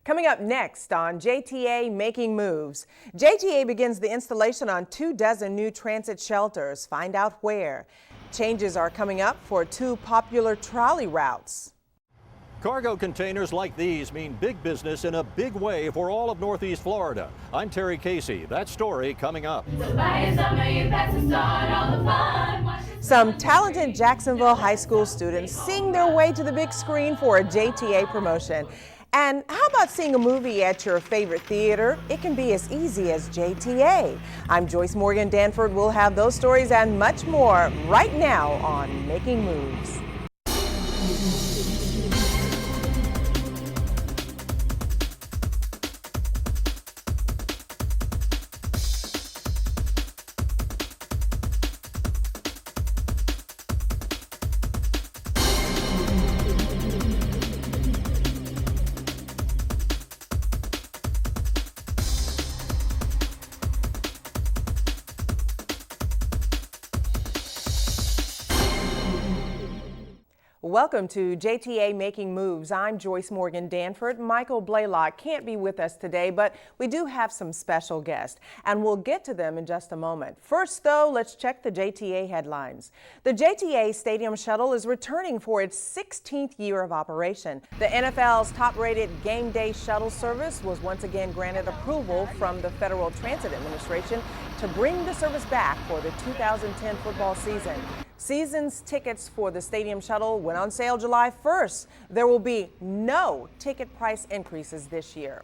Coming up next on JTA Making Moves. JTA begins the installation on 24 new transit shelters. Find out where. Changes are coming up for 2 popular trolley routes. Cargo containers like these mean big business in a big way for all of Northeast Florida. I'm Terry Casey. That story coming up. Some talented Jacksonville High School students sing their way to the big screen for a JTA promotion. And how about seeing a movie at your favorite theater? It can be as easy as JTA. I'm Joyce Morgan Danford. We'll have those stories and much more right now on Making Moves. Welcome to JTA Making Moves. I'm Joyce Morgan Danford. Michael Blaylock can't be with us today, but we do have some special guests, and we'll get to them in just a moment. First, though, let's check the JTA headlines. The JTA Stadium Shuttle is returning for its 16th year of operation. The NFL's top-rated game day shuttle service was once again granted approval from the Federal Transit Administration to bring the service back for the 2010 football season. Season's tickets for the Stadium Shuttle went on sale July 1st. There will be no ticket price increases this year.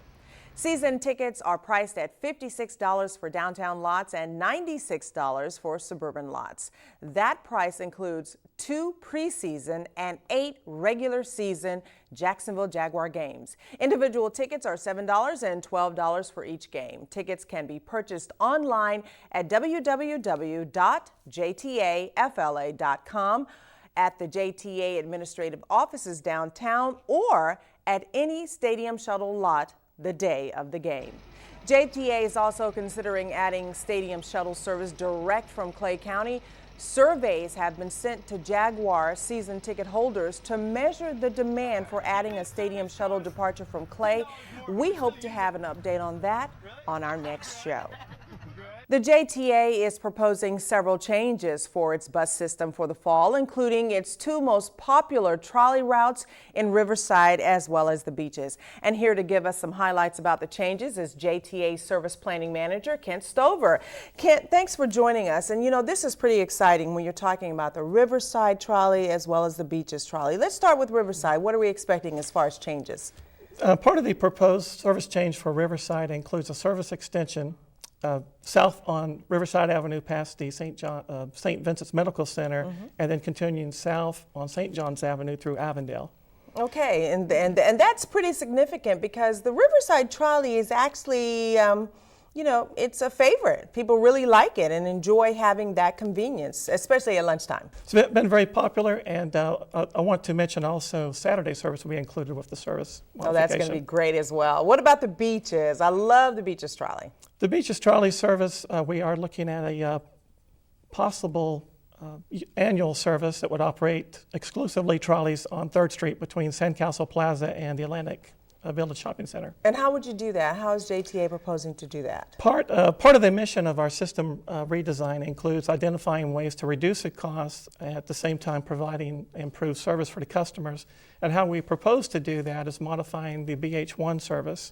Season tickets are priced at $56 for downtown lots and $96 for suburban lots. That price includes 2 preseason and 8 regular season Jacksonville Jaguar games. Individual tickets are $7 and $12 for each game. Tickets can be purchased online at www.jtafla.com, at the JTA administrative offices downtown, or at any Stadium Shuttle lot the day of the game. JTA is also considering adding Stadium Shuttle service direct from Clay County. Surveys have been sent to Jaguar season ticket holders to measure the demand for adding a Stadium Shuttle departure from Clay. We hope to have an update on that on our next show. The JTA is proposing several changes for its bus system for the fall, including its 2 most popular trolley routes in Riverside as well as the beaches. And here to give us some highlights about the changes is JTA Service Planning Manager Kent Stover. Kent, thanks for joining us. And you know, this is pretty exciting when you're talking about the Riverside trolley as well as the beaches trolley. Let's start with Riverside. What are we expecting as far as changes? Part of the proposed service change for Riverside includes a service extension south on Riverside Avenue past the St. Vincent's Medical Center, and then continuing south on St. John's Avenue through Avondale. Okay, and that's pretty significant because the Riverside trolley is actually, you know, it's a favorite. People really like it and enjoy having that convenience, especially at lunchtime. It's been very popular, and I want to mention also Saturday service will be included with the service modification. Oh, that's going to be great as well. What about the beaches? I love the beaches trolley. The beaches trolley service, we are looking at a possible annual service that would operate exclusively trolleys on 3rd Street between Sandcastle Plaza and the Atlantic Village Shopping Center. And how would you do that? How is JTA proposing to do that? Part of the mission of our system redesign includes identifying ways to reduce the costs, at the same time providing improved service for the customers. And how we propose to do that is modifying the BH1 service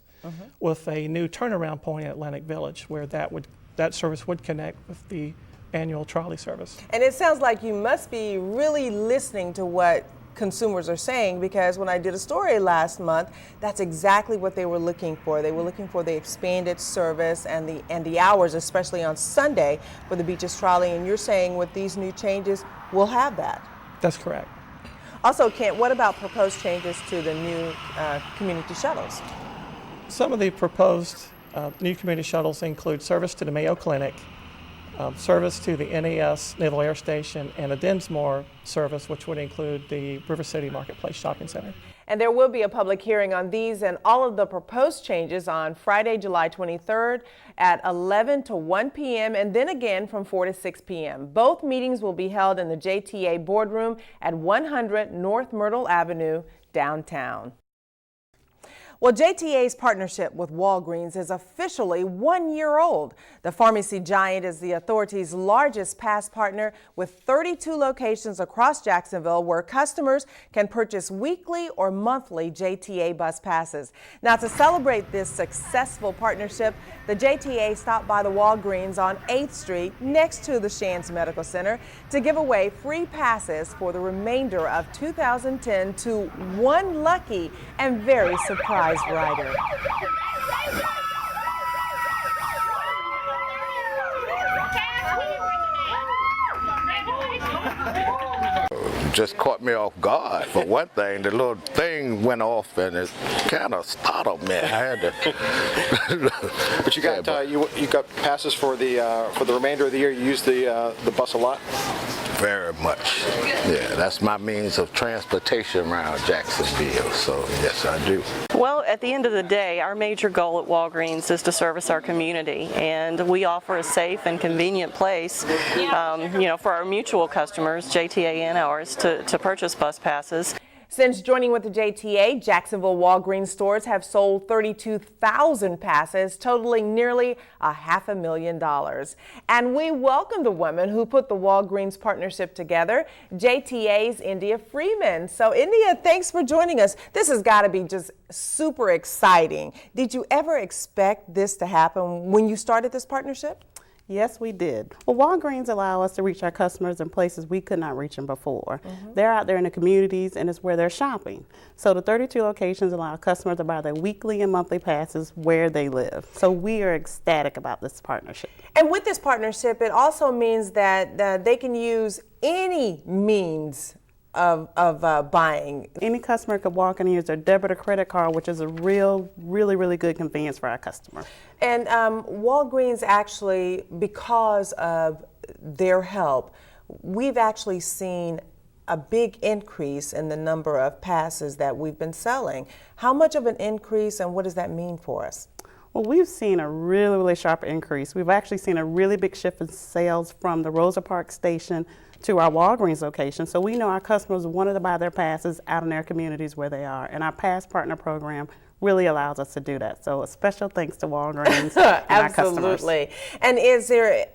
with a new turnaround point at Atlantic Village, where that service would connect with the annual trolley service. And it sounds like you must be really listening to what consumers are saying, because when I did a story last month, that's exactly what they were looking for. They were looking for the expanded service and the hours, especially on Sunday, for the beaches trolley. And you're saying with these new changes, we'll have that. That's correct. Also, Kent, what about proposed changes to the new community shuttles? Some of the proposed new community shuttles include service to the Mayo Clinic, service to the NAS Naval Air Station, and a Dinsmore service, which would include the River City Marketplace Shopping Center. And there will be a public hearing on these and all of the proposed changes on Friday, July 23rd at 11 to 1 p.m. and then again from 4 to 6 p.m. Both meetings will be held in the JTA boardroom at 100 North Myrtle Avenue, downtown. Well, JTA's partnership with Walgreens is officially 1 year old. The pharmacy giant is the authority's largest pass partner with 32 locations across Jacksonville where customers can purchase weekly or monthly JTA bus passes. Now, to celebrate this successful partnership, the JTA stopped by the Walgreens on 8th Street next to the Shands Medical Center to give away free passes for the remainder of 2010 to one lucky and very surprised rider. Just caught me off guard. For one thing, the little thing went off and it kind of startled me. I had to. But you got you got passes for the remainder of the year. You use the bus a lot. Very much. Yeah, that's my means of transportation around Jacksonville. So yes, I do. Well, at the end of the day, our major goal at Walgreens is to service our community, and we offer a safe and convenient place, for our mutual customers, JTA and ours, to purchase bus passes. Since joining with the JTA, Jacksonville Walgreens stores have sold 32,000 passes, totaling nearly $500,000. And we welcome the women who put the Walgreens partnership together, JTA's India Freeman. So India, thanks for joining us. This has got to be just super exciting. Did you ever expect this to happen when you started this partnership? Yes, we did. Well, Walgreens allow us to reach our customers in places we could not reach them before. They're out there in the communities, and it's where they're shopping. So the 32 locations allow customers to buy their weekly and monthly passes where they live. So we are ecstatic about this partnership. And with this partnership, it also means that they can use any means of buying. Any customer could walk in and use their debit or credit card, which is a really good convenience for our customer. And Walgreens actually, because of their help, we've actually seen a big increase in the number of passes that we've been selling. How much of an increase, and what does that mean for us? Well, we've seen a really sharp increase. We've actually seen a really big shift in sales from the Rosa Parks station to our Walgreens location. So we know our customers wanted to buy their passes out in their communities where they are. And our Pass Partner program really allows us to do that. So a special thanks to Walgreens and our customers. Absolutely. And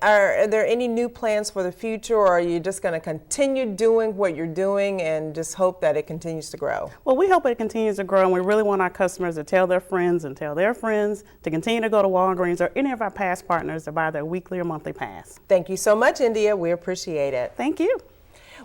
are there any new plans for the future, or are you just going to continue doing what you're doing and just hope that it continues to grow? Well, we hope it continues to grow, and we really want our customers to tell their friends and tell their friends to continue to go to Walgreens or any of our Pass Partners to buy their weekly or monthly pass. Thank you so much, India. We appreciate it. Thank you.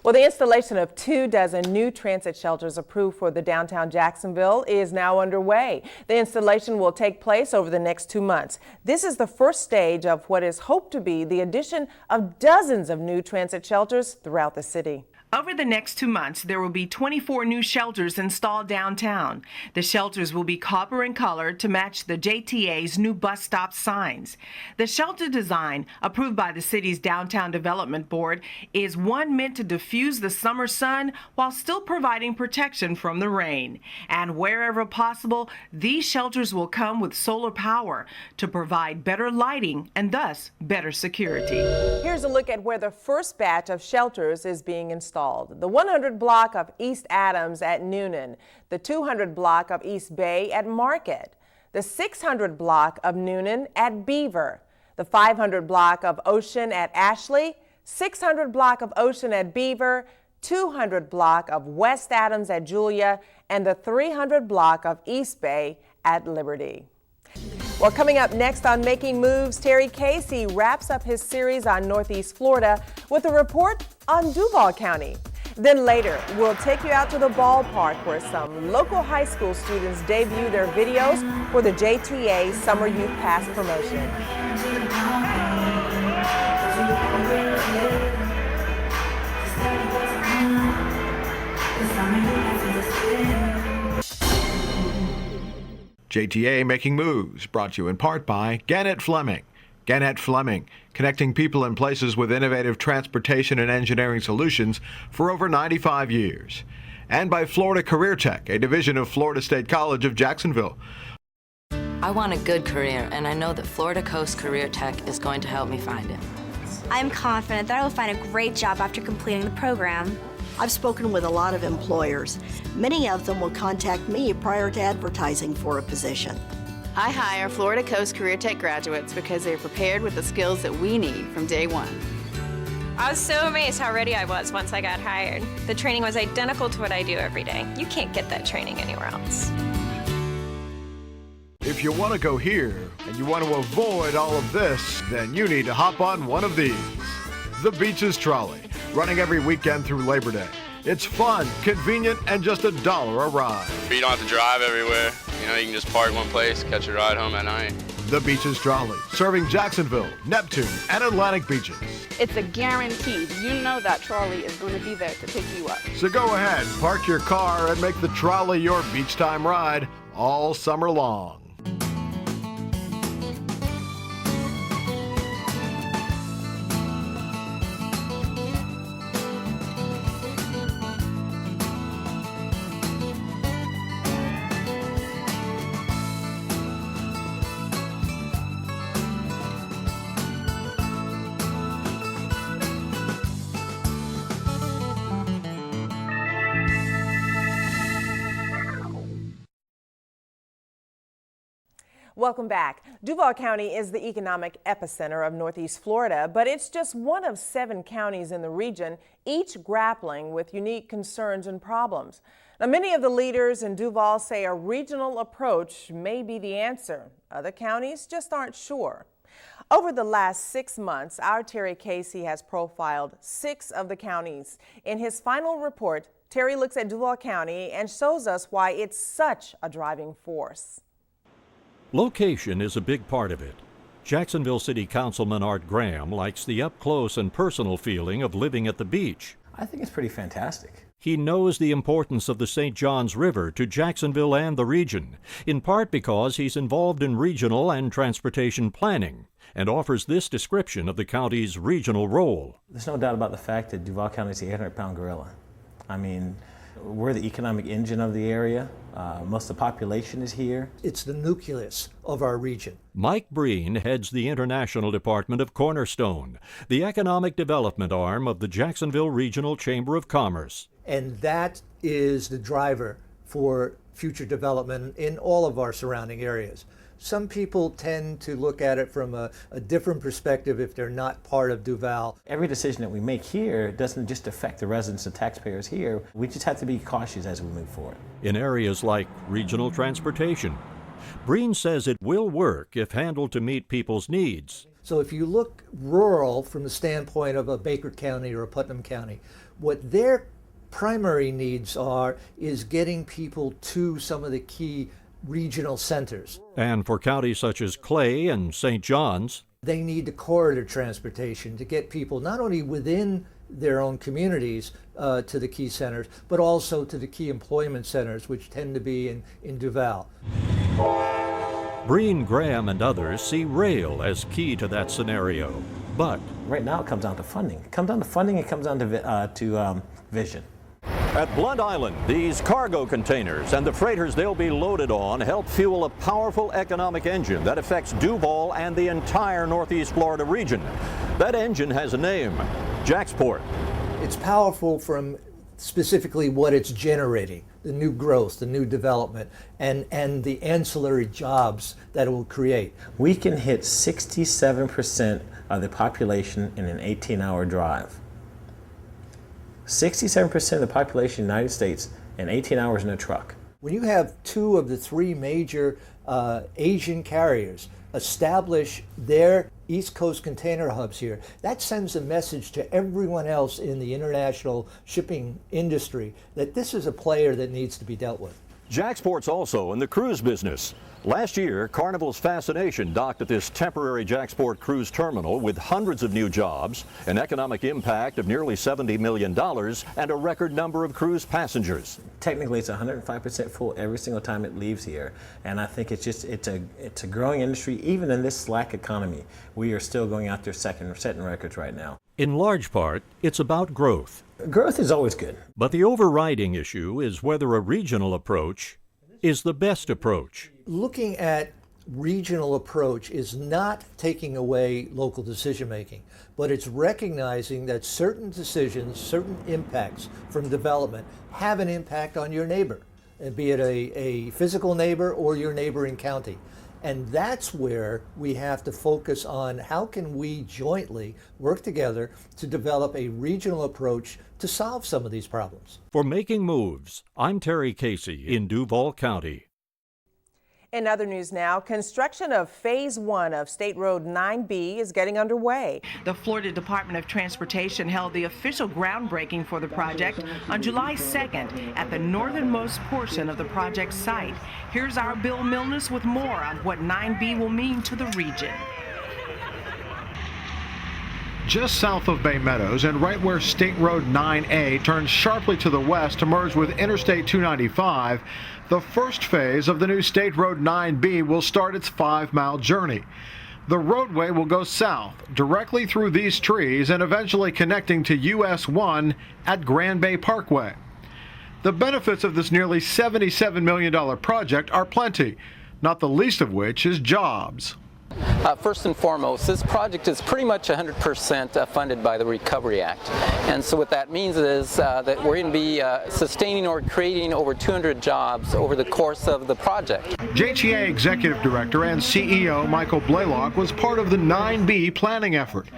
Well, the installation of 24 new transit shelters approved for the downtown Jacksonville is now underway. The installation will take place over the next 2 months. This is the first stage of what is hoped to be the addition of dozens of new transit shelters throughout the city. Over the next 2 months, there will be 24 new shelters installed downtown. The shelters will be copper in color to match the JTA's new bus stop signs. The shelter design, approved by the city's Downtown Development Board, is one meant to diffuse the summer sun while still providing protection from the rain. And wherever possible, these shelters will come with solar power to provide better lighting and thus better security. Here's a look at where the first batch of shelters is being installed. The 100 block of East Adams at Noonan, the 200 block of East Bay at Market, the 600 block of Noonan at Beaver, the 500 block of Ocean at Ashley, 600 block of Ocean at Beaver, 200 block of West Adams at Julia, and the 300 block of East Bay at Liberty. Well, coming up next on Making Moves, Terry Casey wraps up his series on Northeast Florida with a report on Duval County. Then later, we'll take you out to the ballpark where some local high school students debut their videos for the JTA Summer Youth Pass promotion. JTA Making Moves, brought to you in part by Gannett Fleming. Gannett Fleming, connecting people and places with innovative transportation and engineering solutions for over 95 years. And by Florida Career Tech, a division of Florida State College of Jacksonville. I want a good career, and I know that Florida Coast Career Tech is going to help me find it. I'm confident that I will find a great job after completing the program. I've spoken with a lot of employers. Many of them will contact me prior to advertising for a position. I hire Florida Coast Career Tech graduates because they're prepared with the skills that we need from day one. I was so amazed how ready I was once I got hired. The training was identical to what I do every day. You can't get that training anywhere else. If you want to go here and you want to avoid all of this, then you need to hop on one of these. The Beaches Trolley, running every weekend through Labor Day. It's fun, convenient, and just $1 a ride. You don't have to drive everywhere. You know, you can just park one place, catch a ride home at night. The Beaches Trolley, serving Jacksonville, Neptune, and Atlantic beaches. It's a guarantee. You know that trolley is going to be there to pick you up. So go ahead, park your car, and make the trolley your beach time ride all summer long. Welcome back. Duval County is the economic epicenter of Northeast Florida, but it's just one of 7 counties in the region, each grappling with unique concerns and problems. Now, many of the leaders in Duval say a regional approach may be the answer. Other counties just aren't sure. Over the last 6 months, our Terry Casey has profiled 6 of the counties. In his final report, Terry looks at Duval County and shows us why it's such a driving force. Location is a big part of it. Jacksonville City Councilman Art Graham likes the up-close and personal feeling of living at the beach. I think it's pretty fantastic. He knows the importance of the St. Johns River to Jacksonville and the region, in part because he's involved in regional and transportation planning, and offers this description of the county's regional role. There's no doubt about the fact that Duval County is the 800-pound gorilla. I mean, we're the economic engine of the area. Most of the population is here. It's the nucleus of our region. Mike Breen heads the International Department of Cornerstone, the economic development arm of the Jacksonville Regional Chamber of Commerce. And that is the driver for future development in all of our surrounding areas. Some people tend to look at it from a different perspective if they're not part of Duval. Every decision that we make here doesn't just affect the residents and taxpayers here. We just have to be cautious as we move forward. In areas like regional transportation, Breen says it will work if handled to meet people's needs. So if you look rural from the standpoint of a Baker County or a Putnam County, what their primary needs are is getting people to some of the key regional centers. And for counties such as Clay and St. John's, they need the corridor transportation to get people not only within their own communities to the key centers, but also to the key employment centers, which tend to be in Duval. Breen, Graham, and others see rail as key to that scenario. But right now it comes down to funding. It comes down to funding, it comes down to vision. At Blunt Island, these cargo containers and the freighters they'll be loaded on help fuel a powerful economic engine that affects Duval and the entire Northeast Florida region. That engine has a name, Jacksport. It's powerful from specifically what it's generating, the new growth, the new development, and the ancillary jobs that it will create. We can hit 67% of the population in an 18-hour drive. 67% of the population in the United States in 18 hours in a truck. When you have 2 of the 3 major Asian carriers establish their East Coast container hubs here, that sends a message to everyone else in the international shipping industry that this is a player that needs to be dealt with. Jacksport's also in the cruise business. Last year, Carnival's Fascination docked at this temporary Jacksport cruise terminal with hundreds of new jobs, an economic impact of nearly $70 million, and a record number of cruise passengers. Technically, it's 105% full every single time it leaves here, and I think it's a growing industry. Even in this slack economy, we are still going out there setting records right now. In large part, it's about growth. Growth is always good. But the overriding issue is whether a regional approach is the best approach. Looking at regional approach is not taking away local decision making, but it's recognizing that certain decisions, certain impacts from development have an impact on your neighbor, be it a physical neighbor or your neighboring county. And that's where we have to focus on how can we jointly work together to develop a regional approach to solve some of these problems. For Making Moves, I'm Terry Casey in Duval County. In other news now, construction of Phase 1 of State Road 9B is getting underway. The Florida Department of Transportation held the official groundbreaking for the project on July 2nd at the northernmost portion of the project site. Here's our Bill Milnes with more on what 9B will mean to the region. Just south of Bay Meadows and right where State Road 9A turns sharply to the west to merge with Interstate 295, the first phase of the new State Road 9B will start its 5-mile journey. The roadway will go south, directly through these trees and eventually connecting to US 1 at Grand Bay Parkway. The benefits of this nearly $77 million project are plenty, not the least of which is jobs. First and foremost, this project is pretty much 100% funded by the Recovery Act. And so what that means is that we're going to be sustaining or creating over 200 jobs over the course of the project. JTA Executive Director and CEO Michael Blaylock was part of the 9B planning effort.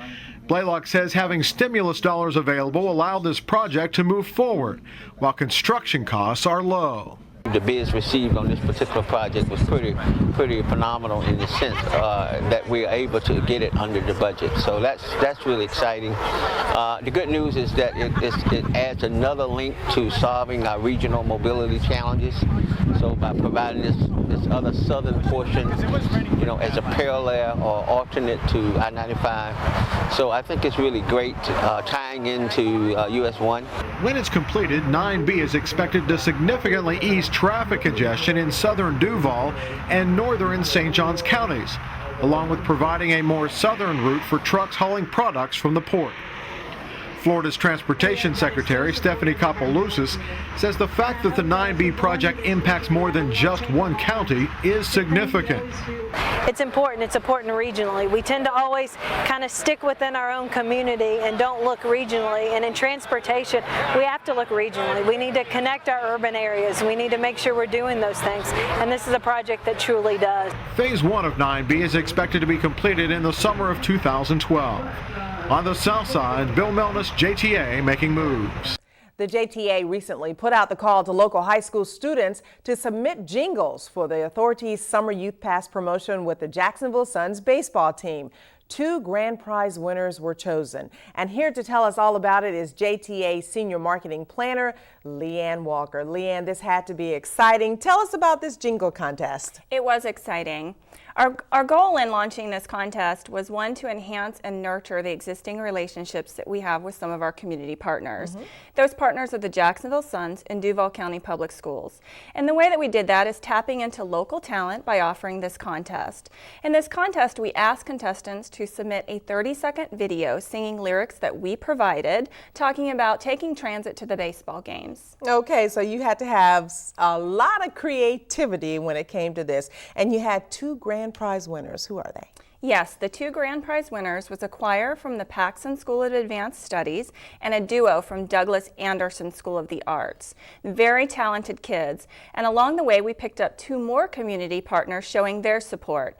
Blaylock says having stimulus dollars available allowed this project to move forward, while construction costs are low. The bids received on this particular project was pretty phenomenal in the sense that we are able to get it under the budget. So that's really exciting. The good news is that it adds another link to solving our regional mobility challenges. So by providing this other southern portion, as a parallel or alternate to I-95. So I think it's really great tying into US 1. When it's completed, 9B is expected to significantly ease traffic congestion in southern Duval and northern St. Johns counties, along with providing a more southern route for trucks hauling products from the port. Florida's Transportation Secretary Stephanie Kapelousis says the fact that the 9B project impacts more than just one county is significant. It's important regionally. We tend to always kind of stick within our own community and don't look regionally. And in transportation, we have to look regionally. We need to connect our urban areas. We need to make sure we're doing those things. And this is a project that truly does. Phase 1 of 9B is expected to be completed in the summer of 2012. On the south side, Bill Milnes, JTA, Making Moves. The JTA recently put out the call to local high school students to submit jingles for the authority's Summer Youth Pass promotion with the Jacksonville Suns baseball team. 2 grand prize winners were chosen. And here to tell us all about it is JTA Senior Marketing Planner, Leanne Walker. Leanne, this had to be exciting. Tell us about this jingle contest. It was exciting. Our goal in launching this contest was, one, to enhance and nurture the existing relationships that we have with some of our community partners. Those partners are the Jacksonville Suns and Duval County Public Schools. And the way that we did that is tapping into local talent by offering this contest. In this contest, we asked contestants to submit a 30-second video singing lyrics that we provided, talking about taking transit to the baseball games. Okay, so you had to have a lot of creativity when it came to this. And you had 2 grand prize winners. Who are they? Yes, the 2 grand prize winners was a choir from the Paxson School of Advanced Studies and a duo from Douglas Anderson School of the Arts. Very talented kids. And along the way, we picked up 2 more community partners showing their support.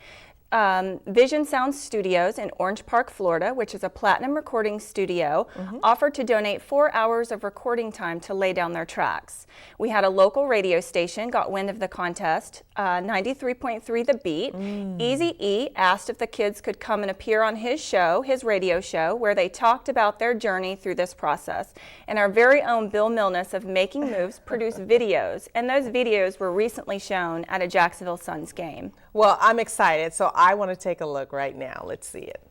Vision Sound Studios in Orange Park, Florida, which is a platinum recording studio, offered to donate 4 hours of recording time to lay down their tracks. We had a local radio station got wind of the contest, 93.3 The Beat. Eazy-E asked if the kids could come and appear on his show, his radio show, where they talked about their journey through this process. And our very own Bill Milnes of Making Moves produced videos, and those videos were recently shown at a Jacksonville Suns game. Well, I'm excited, so I want to take a look right now. Let's see it.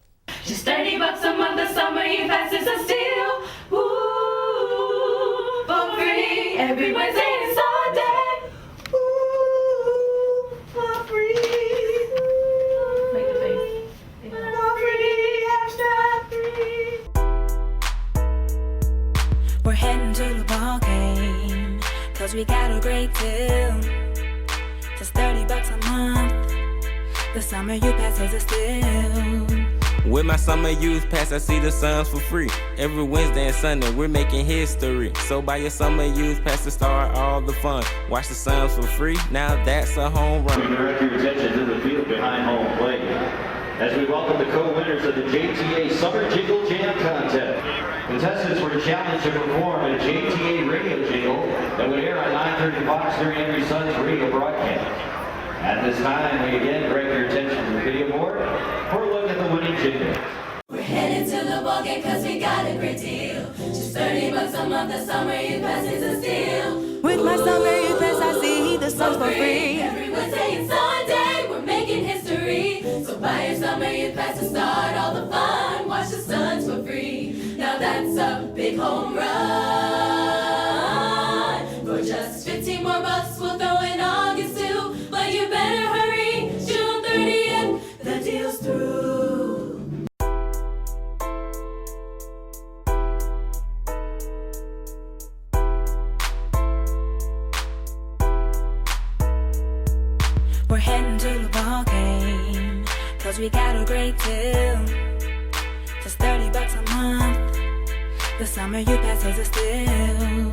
Just $30 a month, the Summer Youth Pass is a steal. Ooh, for free, every Wednesday and Sunday. Ooh, for free. Make the face. For free, extra free. We're heading to the ball game, 'cause we got a great deal. Just $30 a month. The summer you pass is a steal. With my summer youth pass, I see the suns for free. Every Wednesday and Sunday, we're making history. So buy your summer youth pass to start all the fun. Watch the suns for free, now that's a home run. We direct your attention to the field behind home plate as we welcome the co-winners of the JTA Summer Jingle Jam Contest. Contestants were challenged to perform in a JTA radio jingle that would air on 9:30 Fox during every Sun's radio broadcast. At this time, we again direct your attention to the video board for a look at the winning jingle. We're headed to the ballgame cause we got a great deal. Just $30 a month, the summer youth pass is a steal. With my summer youth pass, I see the suns for free. Every Wednesday and Sunday, we're making history. So buy your summer youth pass to start all the fun. Watch the suns for free. Now that's a big home run. For just 15 more bucks, we'll throw in August too. But you better hurry, June 30th, the deal's through. We're heading to the ball game, cause we got a great deal. Just $30 a month, the summer you pass is a steal.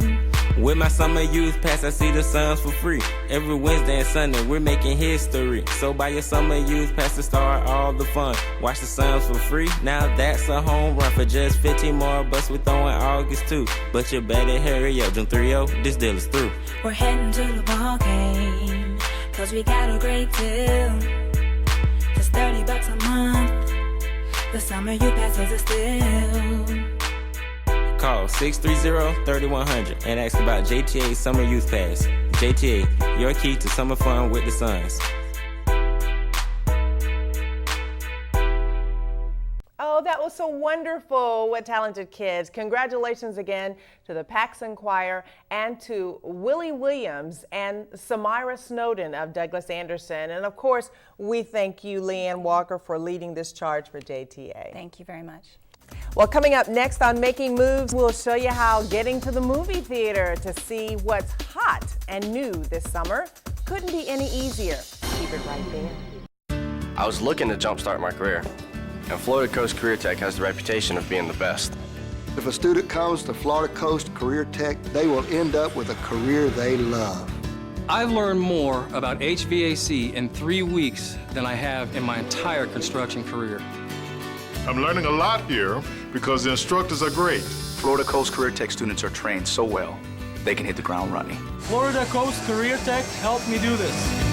With my summer youth pass, I see the suns for free. Every Wednesday and Sunday, we're making history. So buy your summer youth pass to start all the fun. Watch the suns for free, now that's a home run. For just 15 more bucks, we're throwing August too. But you better hurry up, June 30, this deal is through. We're heading to the ball game, cause we got a great deal. Just $30 a month, the summer you pass is a steal. Call 630-3100 and ask about JTA Summer Youth Pass. JTA, your key to summer fun with the Suns. Oh, that was so wonderful. What talented kids. Congratulations again to the Paxson Choir and to Willie Williams and Samira Snowden of Douglas Anderson. And of course, we thank you, Leanne Walker, for leading this charge for JTA. Thank you very much. Well, coming up next on Making Moves, we'll show you how getting to the movie theater to see what's hot and new this summer couldn't be any easier. Keep it right there. I was looking to jumpstart my career, and Florida Coast Career Tech has the reputation of being the best. If a student comes to Florida Coast Career Tech, they will end up with a career they love. I've learned more about HVAC in 3 weeks than I have in my entire construction career. I'm learning a lot here because the instructors are great. Florida Coast Career Tech students are trained so well, they can hit the ground running. Florida Coast Career Tech helped me do this.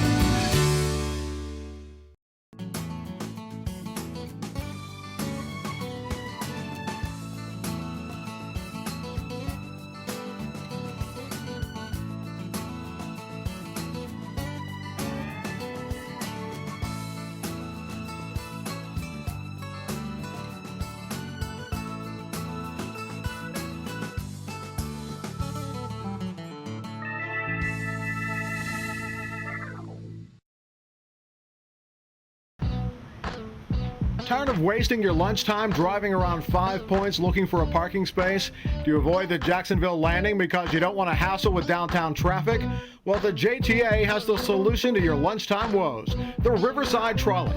Tired of wasting your lunchtime driving around 5 Points looking for a parking space? Do you avoid the Jacksonville Landing because you don't want to hassle with downtown traffic? Well, the JTA has the solution to your lunchtime woes, the Riverside Trolley.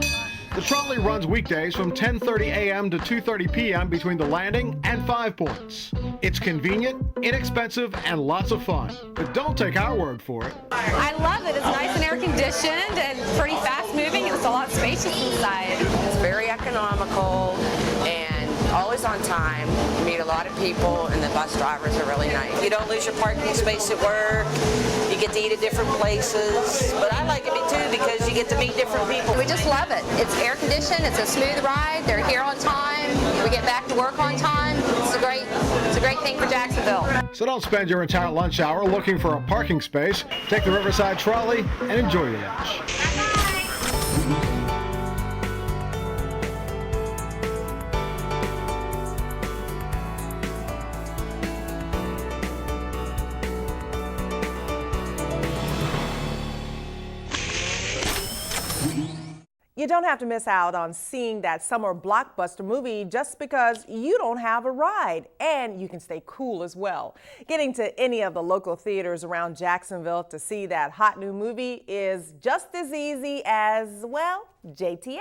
The trolley runs weekdays from 10:30 a.m. to 2:30 p.m. between the Landing and 5 Points. It's convenient, inexpensive, and lots of fun. But don't take our word for it. I love it. It's nice and air conditioned and pretty fast moving, and it's a lot spacious inside. It's very economical and always on time. You meet a lot of people, and the bus drivers are really nice. You don't lose your parking space at work. You get to eat at different places. But I like it too because you get to meet different people. We just love it. It's air conditioned. It's a smooth ride. They're here on time. We get back to work on time. It's a great thing for Jacksonville. So don't spend your entire lunch hour looking for a parking space. Take the Riverside Trolley and enjoy your lunch. You don't have to miss out on seeing that summer blockbuster movie just because you don't have a ride, and you can stay cool as well. Getting to any of the local theaters around Jacksonville to see that hot new movie is just as easy as, well, JTA.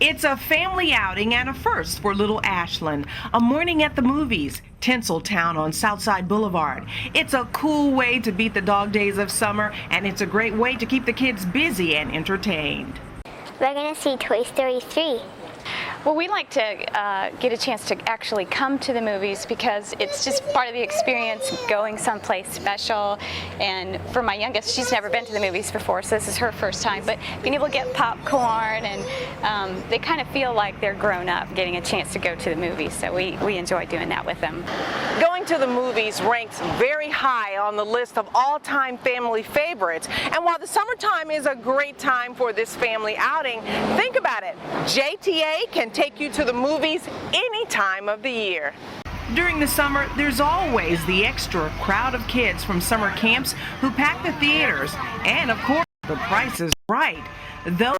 It's a family outing and a first for little Ashland. A morning at the movies, Tinseltown on Southside Boulevard. It's a cool way to beat the dog days of summer, and it's a great way to keep the kids busy and entertained. We're going to see Toy Story 3. Well, we like to get a chance to actually come to the movies because it's just part of the experience, going someplace special. And for my youngest, she's never been to the movies before, so this is her first time. But being able to get popcorn, and they kind of feel like they're grown up getting a chance to go to the movies, so we enjoy doing that with them. Going to the movies ranks very high on the list of all-time family favorites. And while the summertime is a great time for this family outing, think about it. JTA can take you to the movies any time of the year. During the summer, there's always the extra crowd of kids from summer camps who pack the theaters. And of course, the price is right. Those